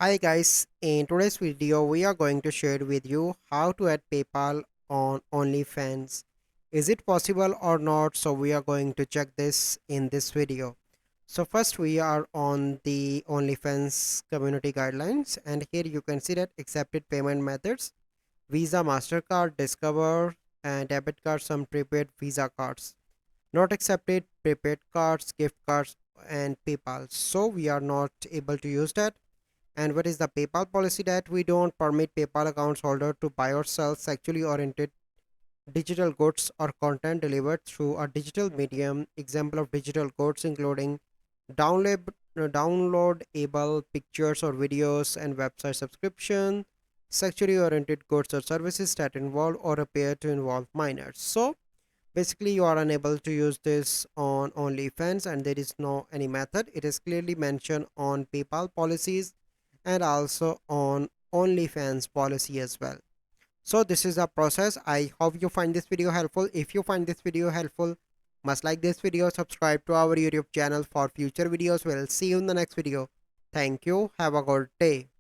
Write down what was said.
Hi guys, in today's video we are going to share with you how to add PayPal on Onlyfans. Is it possible or not? So we are going to check this in this video. So first we are on the Onlyfans community guidelines, and here you can see that accepted payment methods: Visa, MasterCard, Discover, and debit cards, some prepaid Visa cards. Not accepted prepaid cards, gift cards, and PayPal. So we are not able to use that. And what is the PayPal policy? That we don't permit PayPal accounts holder to buy or sell sexually oriented digital goods or content delivered through a digital medium. Example of digital goods including download downloadable pictures or videos and website subscription, sexually oriented goods or services that involve or appear to involve minors. So basically you are unable to use this on OnlyFans, and there is no any method. It is clearly mentioned on PayPal policies and also on OnlyFans policy as well. So this is the process. I hope you find this video helpful. If you find this video helpful, must like this video, subscribe to our YouTube channel for future videos. We'll see you in the next video. Thank you. Have a good day.